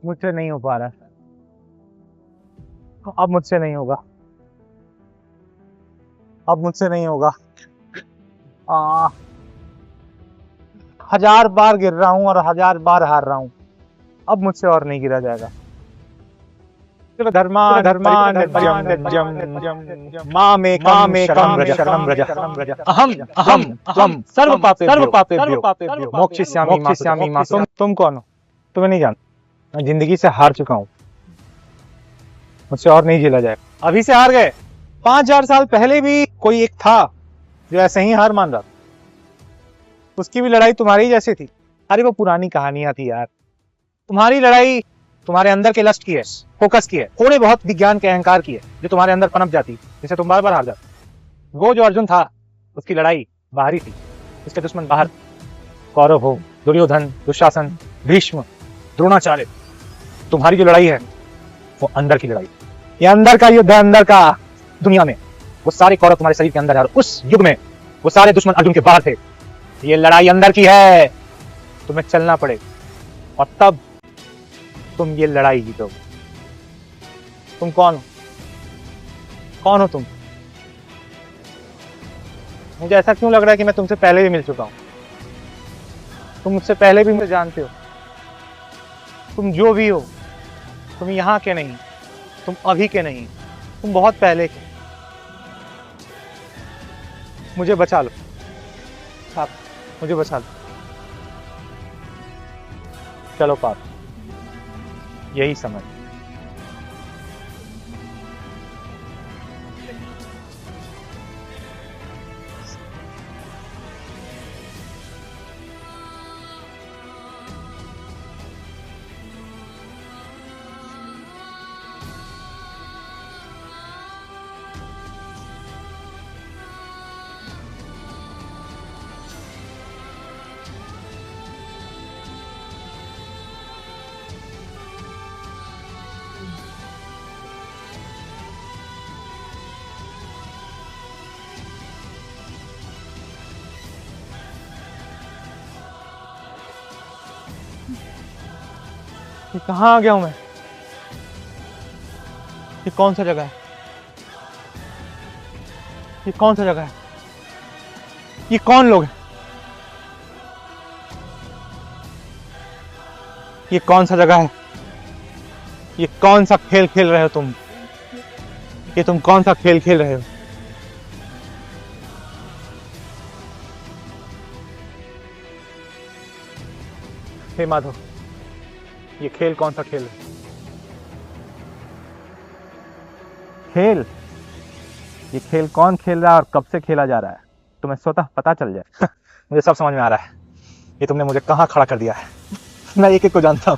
मुझसे नहीं हो पा रहा है, अब मुझसे नहीं होगा, अब मुझसे नहीं होगा। आ, 1000 बार गिर रहा हूं और 1000 बार हार रहा हूं, अब मुझसे और नहीं गिरा जाएगा। धर्मा धर्मा शरणं व्रज अहम अहम त्वं सर्व पापेभ्यो मोक्षयिष्यामि मा। तुम कौन हो? तुम्हें नहीं जानता। मैं जिंदगी से हार चुका हूँ, मुझसे और नहीं झेला जाएगा। अभी से हार गए। 5000 साल पहले भी कोई एक था जो ऐसे ही हार मान रहा था, उसकी भी लड़ाई तुम्हारी जैसी थी। अरे वो पुरानी कहानियां थी यार, तुम्हारी लड़ाई तुम्हारे अंदर के लस्ट की है, फोकस की है, थोड़े बहुत विज्ञान के अहंकार की है, जो तुम्हारे अंदर पनप जाती, जिसे तुम बार बार हार जाते। वो जो अर्जुन था, उसकी लड़ाई बाहरी थी, उसके दुश्मन बाहर। कौरव हो, दुर्योधन, दुशासन, भीष्म, द्रोणाचार्य। तुम्हारी जो लड़ाई है वो अंदर की लड़ाई, ये अंदर का युद्ध है, अंदर का। दुनिया में वो सारे कौरव तुम्हारे शरीर के अंदर है, और उस युग में वो सारे दुश्मन अर्जुन के बाहर थे। ये लड़ाई अंदर की है, तुम्हें चलना पड़ेगा, और तब तुम ये लड़ाई जीतोगे। तुम कौन हो? कौन हो तुम? मुझे ऐसा क्यों लग रहा है कि मैं तुमसे पहले भी मिल चुका हूं? तुम मुझसे पहले भी मुझे जानते हो। तुम जो भी हो, तुम यहाँ के नहीं, तुम अभी के नहीं, तुम बहुत पहले के। मुझे बचा लो आप, मुझे बचा लो। चलो पाप, यही समय। ये कहाँ आ गया हूं मैं? ये कौन सा जगह है? ये कौन सा जगह है? ये कौन लोग हैं? ये कौन सा जगह है? ये कौन सा खेल खेल रहे हो तुम? ये तुम कौन सा खेल खेल रहे हो? हे माधव, ये खेल कौन सा खेल है? खेल? ये खेल कौन खेल रहा है और कब से खेला जा रहा है, तुम्हें स्वतः पता चल जाए। मुझे सब समझ में आ रहा है। ये तुमने मुझे कहां खड़ा कर दिया है। मैं एक एक को जानता हूं।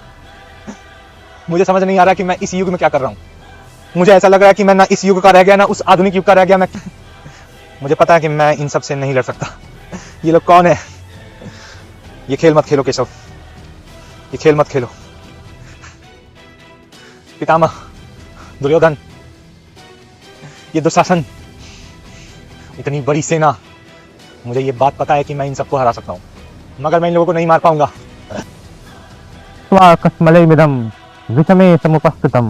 मुझे समझ नहीं आ रहा कि मैं इस युग में क्या कर रहा हूं। मुझे ऐसा लग रहा है कि मैं ना इस युग का रह गया, ना उस आधुनिक युग का रह गया। मैं मुझे पता है कि मैं इन सब से नहीं लड़ सकता। ये लोग कौन है? ये खेल मत खेलो केशव, ये खेल मत खेलो। पितामह, दुर्योधन, ये दुशासन, इतनी बड़ी सेना, मुझे ये बात पता है कि मैं इन सबको हरा सकता हूं, मगर मैं इन लोगों को नहीं मार पाऊंगा। स्वाकस्मलेमिदं विषमे समुपस्थितम।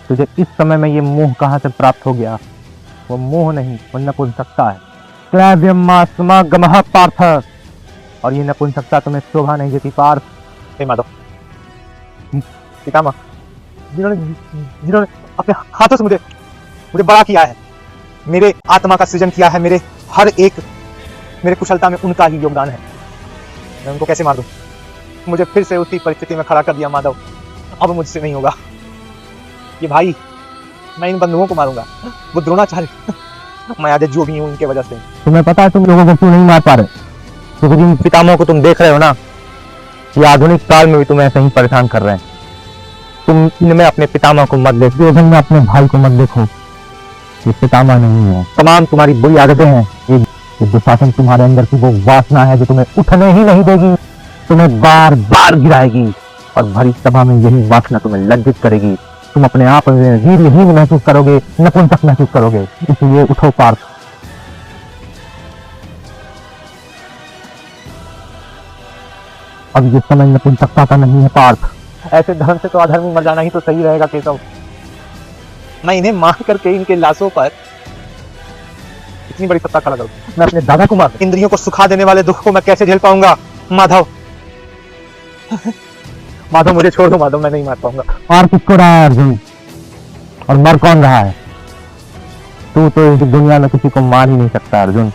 तुझे इस समय में ये मोह कहां से प्राप्त हो गया? वो मोह नहीं, वो नपुंसकता है। क्लैव्यमास्मागमः पार्थ, और ये नपुंसकता तुम्हें शोभा नहीं देती पार्थ। हे माधव, पितामह, जिन्होंने अपने हाथों से मुझे बड़ा किया है, मेरे आत्मा का सृजन किया है, मेरे हर एक, मेरे कुशलता में उनका ही योगदान है। मैं उनको कैसे मार दूं? मुझे फिर से उसी परिस्थिति में खड़ा कर दिया माधव। अब मुझसे नहीं होगा। ये भाई, मैं इन बंधुओं को मारूंगा, वो द्रोणाचार्य, मैं आज जो भी हूं इनके वजह से। तुम्हें पता है तुम लोगों को क्यों नहीं मार पा रहे? क्योंकि जिन पितामहों को तुम देख रहे हो ना, ये आधुनिक काल में भी तुम्हें ऐसे ही परेशान कर रहे हैं। तुम इनमें अपने पितामह को मत देखो, दुर्योधन में अपने भाई को मत देखो। ये पितामह नहीं है, तमाम तुम्हारी बुरी आदतें हैं। ये दुशासन तुम्हारे अंदर की वो वासना है जो तुम्हें उठने ही नहीं देगी, तुम्हें बार बार गिराएगी, और भरी सभा में यही वासना तुम्हें लज्जित करेगी। तुम अपने आप में वीरहीन महसूस करोगे, नपुंसक महसूस करोगे। इसलिए उठो पार्थ। अब ये समय नपुंसकता का नहीं है पार्थ, ऐसे धर्म से तो अधर्मी मर जाना ही तो सही रहेगा केशव। मैं इन्हें मार करके इनके लाशों पर इतनी बड़ी सत्ता खड़ा करूं, मैं अपने दादा को मार, इंद्रियों को सुखा देने वाले दुख को मैं कैसे झेल पाऊंगा? माधव माधव मुझे छोड़ दो माधव, मैं नहीं मार पाऊंगा। और किसको रहा है अर्जुन, और मर कौन रहा है? तू तो इस दुनिया में किसी को मार ही नहीं सकता अर्जुन।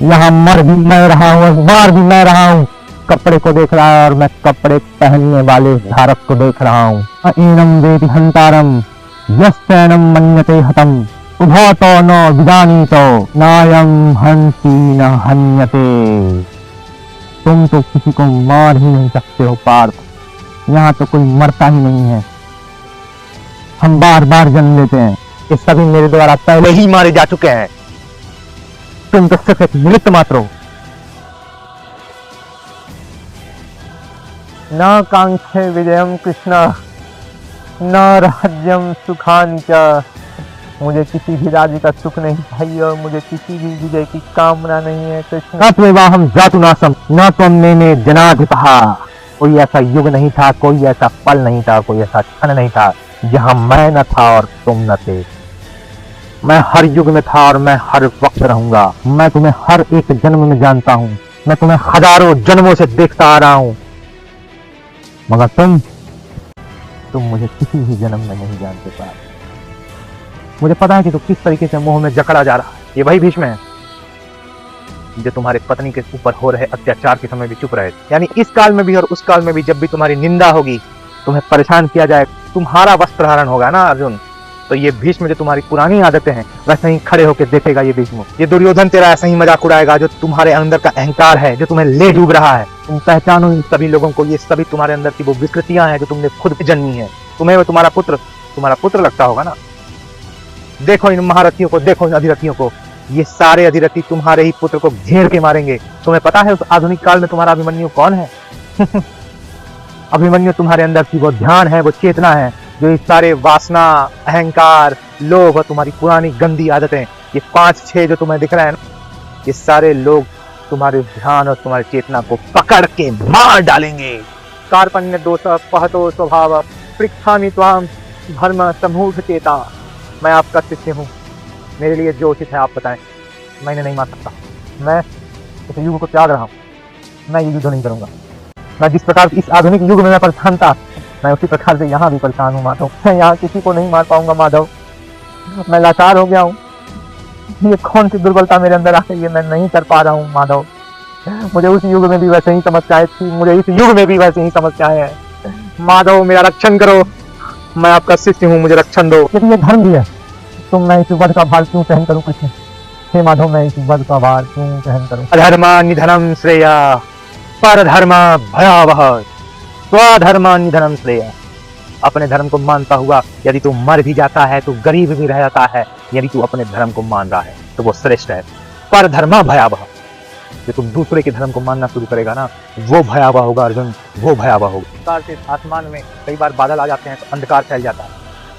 यहाँ मर भी मैं रहा हूँ और मार भी मैं रहा हूँ। कपड़े को देख रहा है और मैं कपड़े पहनने वाले धारक को देख रहा हूँ। एनम वेति हंतारम यस्तेनम मन्यते हतम उभौतो न विजानीतो नायम हंसी न हन्यते। तुम तो किसी को मार ही नहीं सकते हो पार्थ, यहाँ तो कोई मरता ही नहीं है। हम बार बार जन्म लेते हैं, ये सभी मेरे द्वारा पहले ही मारे जा चुके हैं। तुम तो सिर्फ एक निमित्त मात्र हो। न कांक्षे विजयम कृष्ण न राज्यम सुखान च। मुझे किसी भी राज्य का सुख नहीं चाहिए और मुझे किसी भी विजय की कामना नहीं है कृष्ण। न त्वेवाहं जातुनासम न त्वं मेने जनाधिपः। कोई ऐसा युग नहीं था, कोई ऐसा पल नहीं था, कोई ऐसा क्षण नहीं था जहां मैं न था और तुम न थे। मैं हर युग में था और मैं हर वक्त रहूंगा। मैं तुम्हें हर एक जन्म में जानता हूं, मैं तुम्हें हजारों जन्मों से देखता आ रहा हूं, मगर तुम मुझे किसी भी जन्म में नहीं जानते पार। मुझे पता है कि तू किस तरीके से मोह में जकड़ा जा रहा है। ये वही भीष्म है जो तुम्हारे पत्नी के ऊपर हो रहे अत्याचार के समय भी चुप रहे, यानी इस काल में भी और उस काल में भी। जब भी तुम्हारी निंदा होगी, तुम्हें परेशान किया जाए, तुम्हारा वस्त्रहरण होगा ना अर्जुन, तो ये भीष्म जो तुम्हारी पुरानी आदतें हैं वैसे ही खड़े होकर देखेगा ये भीष्म। ये दुर्योधन तेरा ऐसा ही मजाक उड़ाएगा जो तुम्हारे अंदर का अहंकार है, जो तुम्हें ले डूब रहा है। तुम पहचानो इन सभी लोगों को, ये सभी तुम्हारे अंदर की वो विकृतियां हैं जो तुमने खुद जन्मी है। तुम्हें वो तुम्हारा पुत्र लगता होगा ना। देखो इन महारथियों को, देखो इन अधिरथियों को, ये सारे अधिरथी तुम्हारे ही पुत्र को घेर के मारेंगे। तुम्हें पता है उस आधुनिक काल में तुम्हारा अभिमन्यु कौन है? अभिमन्यु तुम्हारे अंदर की वो ध्यान है, वो चेतना है, जो इस सारे वासना, अहंकार, लोभ और तुम्हारी पुरानी गंदी आदतें, ये 5-6 जो तुम्हें दिख रहे हैं ना, ये सारे लोग तुम्हारे ध्यान और तुम्हारी चेतना को पकड़ के मार डालेंगे। कार्पण्य दोष पहतो स्वभाव पृच्छामि त्वाम धर्म समूढ़ चेता। मैं आपका शिष्य हूँ, मेरे लिए जो उचित है आप बताएं। मैंने नहीं मार सकता, मैं इस युग को त्याग रहा हूँ, मैं ये युद्ध नहीं करूंगा। मैं जिस प्रकार इस आधुनिक युग में मैं परेशान था, मैं उसी प्रकार से यहाँ भी परेशान हूँ माधव। मैं यहाँ किसी को नहीं मार पाऊंगा माधव, मैं लाचार हो गया हूँ। ये कौन सी दुर्बलता मेरे अंदर आ गई है, मैं नहीं कर पा रहा हूँ माधव। मुझे उस युग में भी वैसे ही समस्याएं थी, मुझे इस युग में भी वैसे ही समस्याएं हैं। माधव मेरा रक्षण करो, मैं आपका शिष्य हूँ, मुझे रक्षण दो। यदि ये धर्म भी है तो मैं इस वध का भार क्यों सहन करूँ कृष्ण? हे माधव, मैं इस वध का भार क्यों सहन करूँ? अधर्मा निधनम श्रेया पर धर्म भयावह स्वधर्मा निधनम श्रेया। अपने धर्म को मानता हुआ यदि तू मर भी जाता है तो गरीब भी रह जाता है, यदि तू अपने धर्म को मान रहा है तो वो श्रेष्ठ है। पर धर्म भयावह, जो तुम दूसरे के धर्म को मानना शुरू करेगा ना, वो भयावह होगा अर्जुन, वो भयावह होगा। अंधकार से आसमान में कई बार बादल आ जाते हैं तो अंधकार फैल जाता है।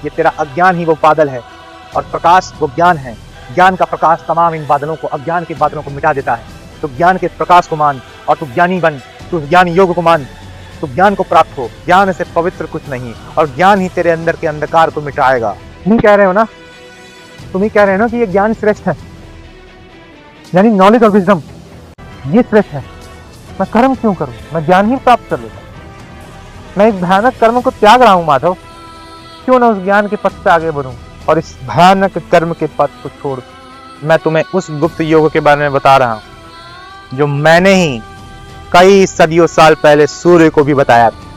ये तेरा अज्ञान ही वो बादल है और प्रकाश वो ज्ञान है। ज्ञान का प्रकाश तमाम इन बादलों को, अज्ञान के बादलों को मिटा देता है। तो ज्ञान के प्रकाश को मान और तू ज्ञानी बन, तू ज्ञान योग को मान, तू ज्ञान को प्राप्त हो। ज्ञान से पवित्र कुछ नहीं, और ज्ञान ही तेरे अंदर के अंधकार को मिटाएगा। तुम कह रहे हो ना, तुम ही कह रहे हो ना कि ये ज्ञान श्रेष्ठ है, यानी नॉलेज और विजडम ये श्रेष्ठ है। मैं कर्म क्यों करूं, मैं ज्ञान ही प्राप्त कर लेता। मैं इस भयानक कर्म को त्याग रहा हूं माधव, क्यों ना उस ज्ञान के पथ से आगे बढ़ूं और इस भयानक कर्म के पथ को छोड़। मैं तुम्हें उस गुप्त योग के बारे में बता रहा हूं जो मैंने ही कई सदियों साल पहले सूर्य को भी बताया था।